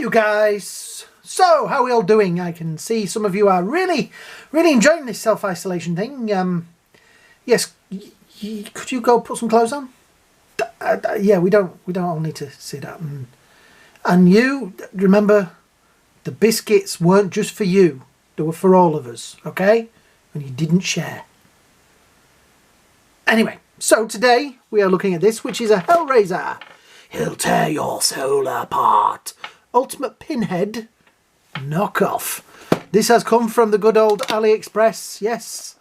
you guys. So, how are we all doing? I can see some of you are really enjoying this self-isolation thing. Yes, could you go put some clothes on? Yeah, we don't all need to see that. And you, remember, the biscuits weren't just for you. They were for all of us, okay? And you didn't share. Anyway, so today we are looking at this, which is a Hellraiser. He'll tear your soul apart. Ultimate Pinhead knockoff. This has come from the good old AliExpress, yes.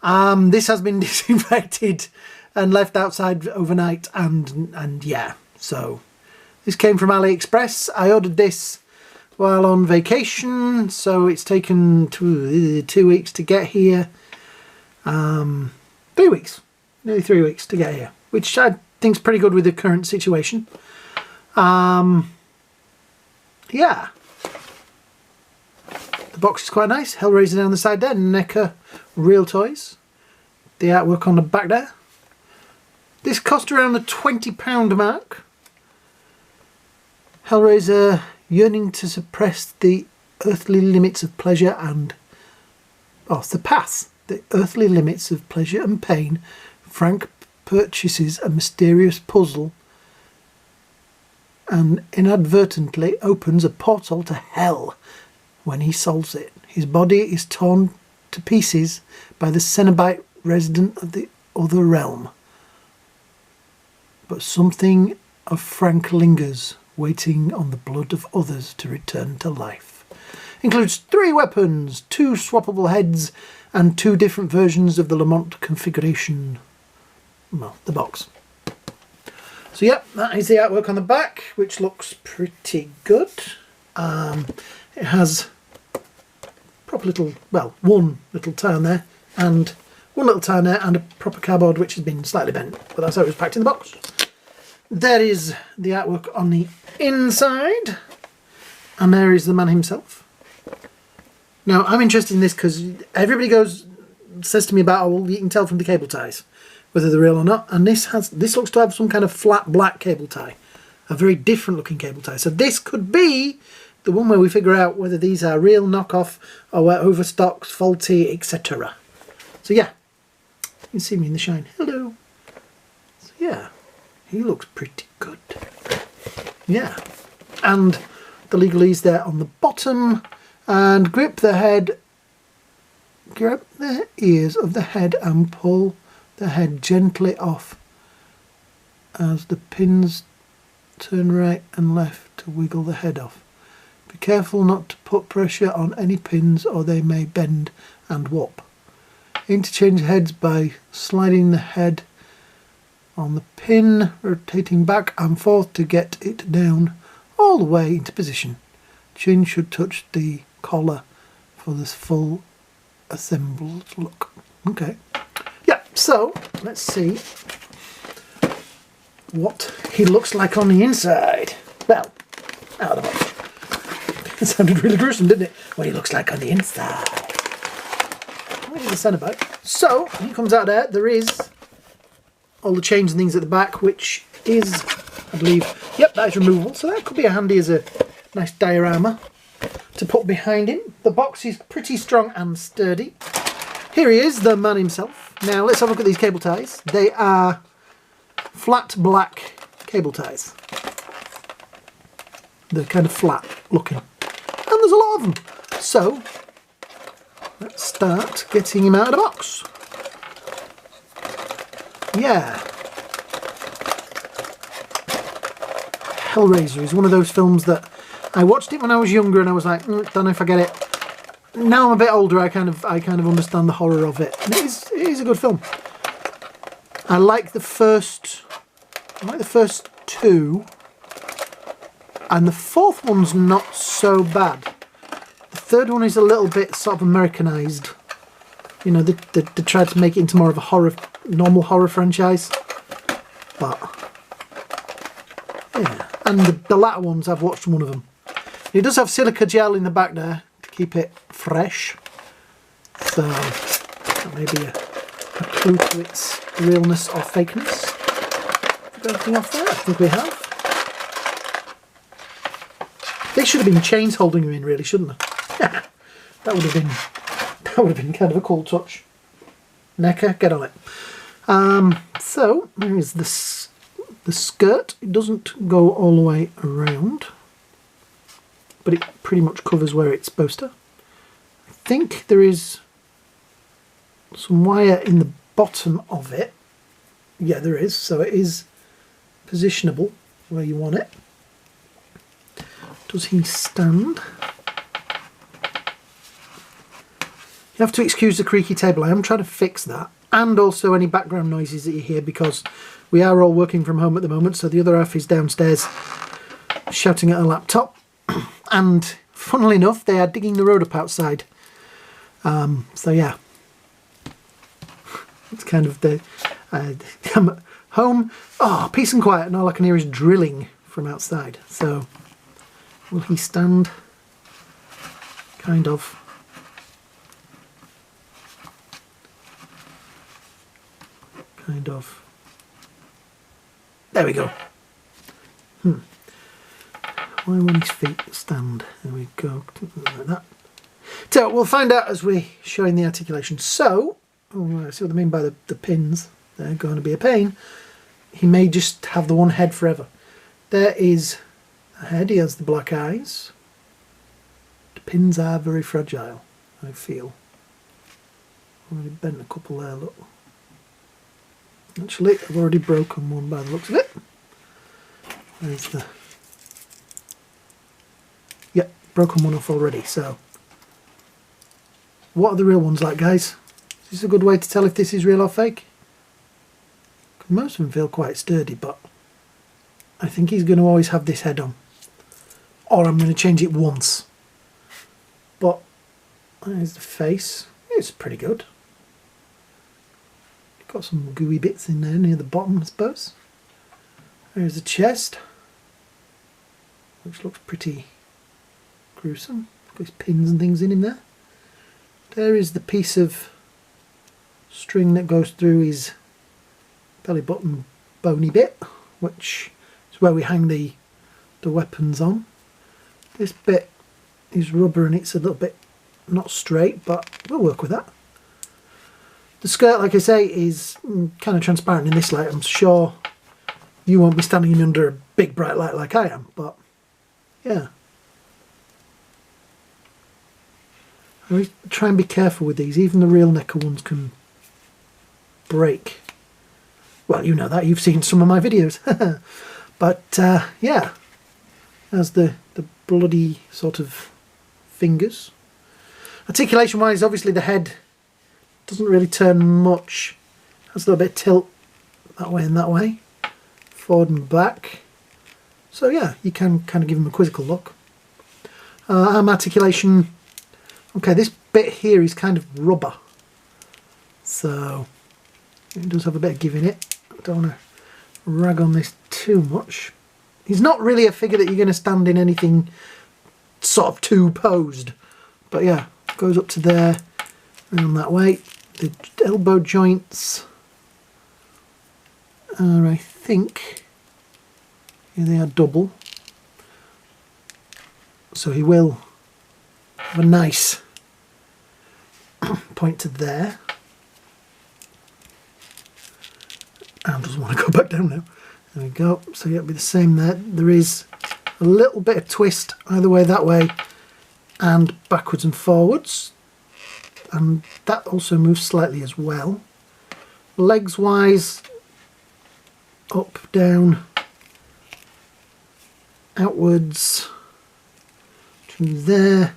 This has been disinfected and left outside overnight, and yeah, so this came from AliExpress. I ordered this while on vacation, so it's taken 2 weeks to get here. 3 weeks, nearly 3 weeks to get here, which I think is pretty good with the current situation. Yeah, the box is quite nice. Hellraiser down the side there, NECA Real Toys. The artwork on the back there. This cost around the £20 mark. Hellraiser yearning to suppress the earthly limits of pleasure and... surpass the earthly limits of pleasure and pain. Frank purchases a mysterious puzzle and inadvertently opens a portal to hell when he solves it. His body is torn to pieces by the Cenobite resident of the other realm. But something of Frank lingers, waiting on the blood of others to return to life. Includes 3 weapons, 2 swappable heads, and 2 different versions of the Lamont configuration. Well, the box. So yep, that is the artwork on the back, which looks pretty good. It has proper little, well, one little tie on there, and one little tie on there, and a proper cardboard which has been slightly bent, but that's how it was packed in the box. There is the artwork on the inside, and there is the man himself. Now, I'm interested in this because everybody says to me about, oh, well, you can tell from the cable ties whether they're real or not, and this looks to have some kind of flat black cable tie, a very different looking cable tie. So this could be the one where we figure out whether these are real, knockoff, or were overstocked, faulty, etc. So yeah, you can see me in the shine. Hello. So yeah, he looks pretty good. Yeah, and the legalese there on the bottom, and grab the ears of the head and pull the head gently off as the pins turn right and left to wiggle the head off. Be careful not to put pressure on any pins or they may bend and warp. Interchange heads by sliding the head on the pin, rotating back and forth to get it down all the way into position. Chin should touch the collar for this full assembled look. Okay. Yeah, so let's see what he looks like on the inside. Well, out of the box. It sounded really gruesome, didn't it? What he looks like on the inside. What is the Cenobite? So, when he comes out there, there is all the chains and things at the back, which is, I believe, yep, that is removable. So that could be handy as a nice diorama to put behind him. The box is pretty strong and sturdy. Here he is, the man himself. Now let's have a look at these cable ties. They are flat black cable ties. They're kind of flat looking. And there's a lot of them. So let's start getting him out of the box. Yeah. Hellraiser is one of those films that I watched it when I was younger and I was like, don't know if I get it. Now I'm a bit older, I kind of understand the horror of it. And it is a good film. I like the first 2, and the 4th one's not so bad. The 3rd one is a little bit sort of Americanized. You know, they tried to make it into more of a normal horror franchise. But yeah, and the latter ones, I've watched one of them. It does have silica gel in the back there to keep it fresh, so that may be a clue to its realness or fakeness. Got anything off there? I think we have. They should have been chains holding him in, really, shouldn't they? That would have been kind of a cool touch. NECA, get on it. So there is the skirt. It doesn't go all the way around, but it pretty much covers where it's supposed to. I think there is some wire in the bottom of it. Yeah, there is. So it is positionable where you want it. Does he stand? You have to excuse the creaky table. I am trying to fix that, and also any background noises that you hear, because we are all working from home at the moment, so the other half is downstairs shouting at a laptop. And funnily enough, they are digging the road up outside. So yeah, it's kind of the I'm at home, peace and quiet, and all I can hear is drilling from outside. So will he stand? Kind of. Kind of. There we go. Why won't his feet stand? There we go. Like that. So we'll find out as we're showing the articulation. So, I see what I mean by the pins. They're going to be a pain. He may just have the one head forever. There is a head. He has the black eyes. The pins are very fragile, I feel. Already bent a couple there, look. Actually, I've already broken one by the looks of it. There's the... Yep, broken one off already, so... What are the real ones like, guys? Is this a good way to tell if this is real or fake? Most of them feel quite sturdy, but I think he's going to always have this head on. Or I'm going to change it once. But there's the face. It's pretty good. Got some gooey bits in there near the bottom, I suppose. There's the chest, which looks pretty gruesome. Got his pins and things in him there. There is the piece of string that goes through his belly button bony bit, which is where we hang the weapons on. This bit is rubber and it's a little bit not straight, but we'll work with that. The skirt, like I say, is kind of transparent in this light. I'm sure you won't be standing under a big bright light like I am, but yeah. I try and be careful with these. Even the real NECA ones can break. Well, you know that. You've seen some of my videos. But yeah, as the bloody sort of fingers. Articulation-wise, obviously the head doesn't really turn much. Has a little bit of tilt that way and that way, forward and back. So yeah, you can kind of give him a quizzical look. Arm articulation. Okay, this bit here is kind of rubber, so it does have a bit of give in it. I don't want to rag on this too much. He's not really a figure that you're going to stand in anything sort of too posed, but yeah, goes up to there, around that way. The elbow joints are, I think, yeah, they are double, so he will have a nice point to there, and doesn't want to go back down now. There we go. So yeah, it'll be the same there. There is a little bit of twist either way, that way, and backwards and forwards. And that also moves slightly as well. Legs wise, up, down, outwards, to there.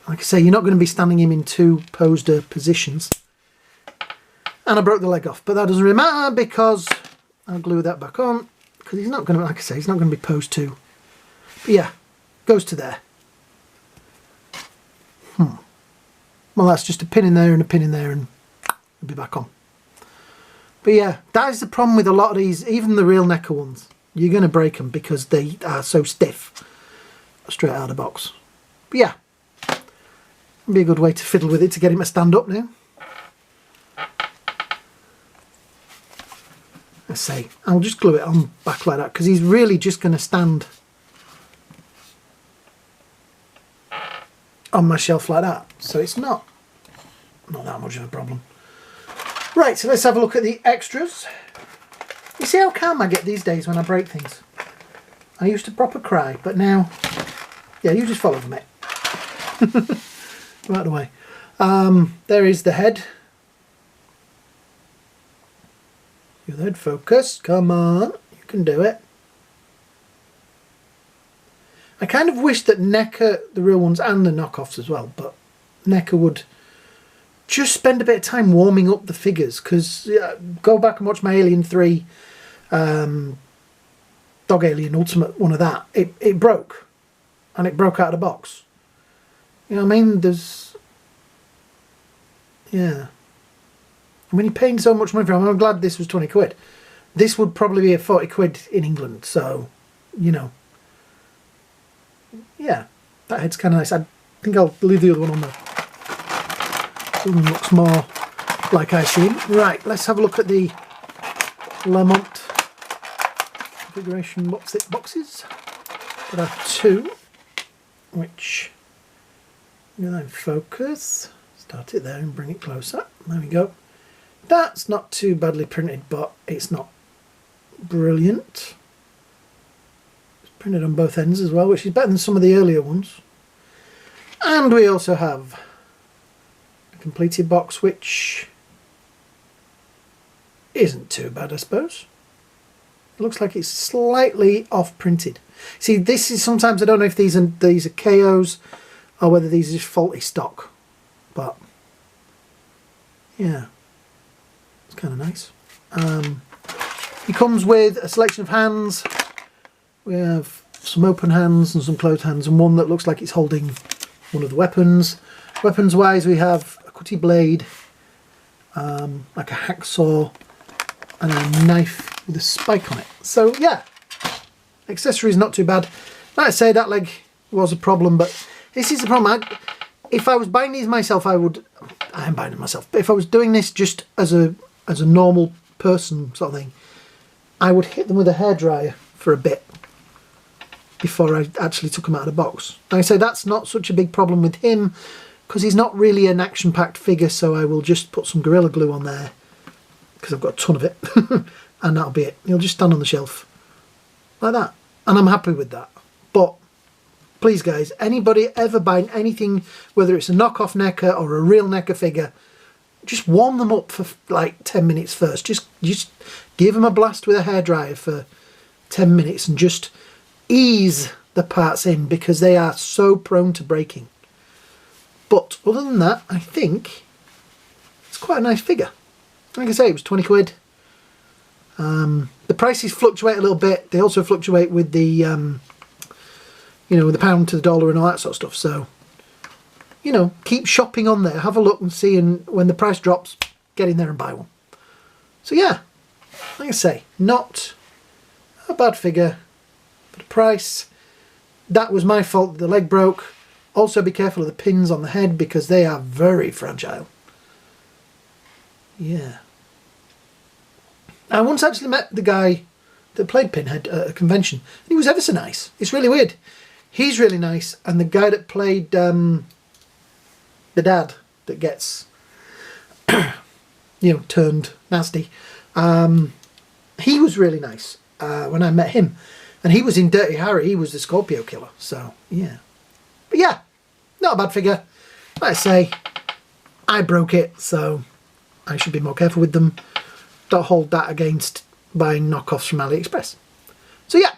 Like I say, you're not going to be standing him in two poster positions. And I broke the leg off, but that doesn't really matter because I'll glue that back on. Because he's not going to, like I say, he's not going to be posed two. But yeah, goes to there. Well, that's just a pin in there and a pin in there, and it'll be back on. But yeah, that is the problem with a lot of these, even the real NECA ones. You're going to break them because they are so stiff straight out of the box. But yeah, it'll be a good way to fiddle with it to get him to stand up now. Let's say, I'll just glue it on back like that because he's really just going to stand on my shelf like that. So it's not that much of a problem. Right, so let's have a look at the extras. You see how calm I get these days when I break things? I used to proper cry, but now, yeah, you just follow the mate. Right away. There is the head. Your head focus. Come on, you can do it. I kind of wish that NECA, the real ones and the knockoffs as well, but NECA would just spend a bit of time warming up the figures, because go back and watch my Alien 3 Dog Alien Ultimate one of that. It broke, and it broke out of the box. You know what I mean? There's, yeah. I mean, you're paying so much money for it. I'm glad this was 20 quid. This would probably be a 40 quid in England, so, you know. Yeah, that head's kind of nice. I think I'll leave the other one on there. This one looks more like I see him. Right, let's have a look at the Lamont configuration boxes. There are two, which, you know, focus. Start it there and bring it closer. There we go. That's not too badly printed, but it's not brilliant. It's printed on both ends as well, which is better than some of the earlier ones. And we also have a completed box, which isn't too bad, I suppose. It looks like it's slightly off printed. See, this is sometimes, I don't know if these are KOs or whether these are just faulty stock, but yeah, it's kind of nice. He comes with a selection of hands. We have some open hands and some closed hands, and one that looks like it's holding one of the weapons. Weapons wise, we have a cutty blade, like a hacksaw, and a knife with a spike on it. So yeah, accessories not too bad. Like I say, that leg was a problem, but this is the problem. If I was buying these myself, I am buying them myself, but if I was doing this just as a normal person sort of thing, I would hit them with a hairdryer for a bit before I actually took them out of the box. Like I say, that's not such a big problem with him, because he's not really an action-packed figure, so I will just put some Gorilla Glue on there, because I've got a ton of it, and that'll be it. He'll just stand on the shelf like that, and I'm happy with that. But please guys, anybody ever buying anything, whether it's a knockoff NECA or a real NECA figure, just warm them up for like 10 minutes first. Just give them a blast with a hairdryer for 10 minutes and just ease the parts in, because they are so prone to breaking. But other than that, I think it's quite a nice figure. Like I say, it was 20 quid. The prices fluctuate a little bit. They also fluctuate with the, you know, with the pound to the dollar and all that sort of stuff. So, you know, keep shopping on there. Have a look and see, and when the price drops, get in there and buy one. So yeah, like I say, not a bad figure. The price, that was my fault that the leg broke. Also be careful of the pins on the head, because they are very fragile. Yeah. I once actually met the guy that played Pinhead at a convention, and he was ever so nice. It's really weird. He's really nice, and the guy that played the dad that gets you know, turned nasty, he was really nice when I met him. And he was in Dirty Harry. He was the Scorpio killer. So, yeah. But yeah, not a bad figure. Like I say, I broke it, so I should be more careful with them. Don't hold that against buying knockoffs from AliExpress. So, yeah.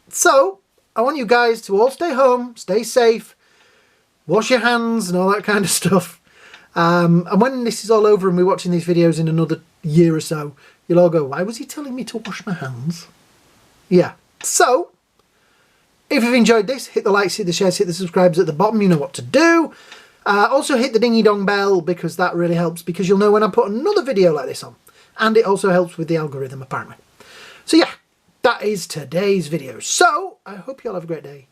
So, I want you guys to all stay home, stay safe, wash your hands and all that kind of stuff. And when this is all over and we're watching these videos in another year or so, you'll all go, why was he telling me to wash my hands? Yeah. So, if you've enjoyed this, hit the likes, hit the shares, hit the subscribes at the bottom. You know what to do. Also hit the dingy dong bell, because that really helps, because you'll know when I put another video like this on. And it also helps with the algorithm, apparently. So yeah, that is today's video. So, I hope you all have a great day.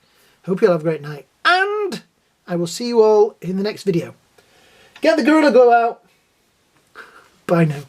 Hope you all have a great night. And I will see you all in the next video. Get the Gorilla Glue out. Bye now.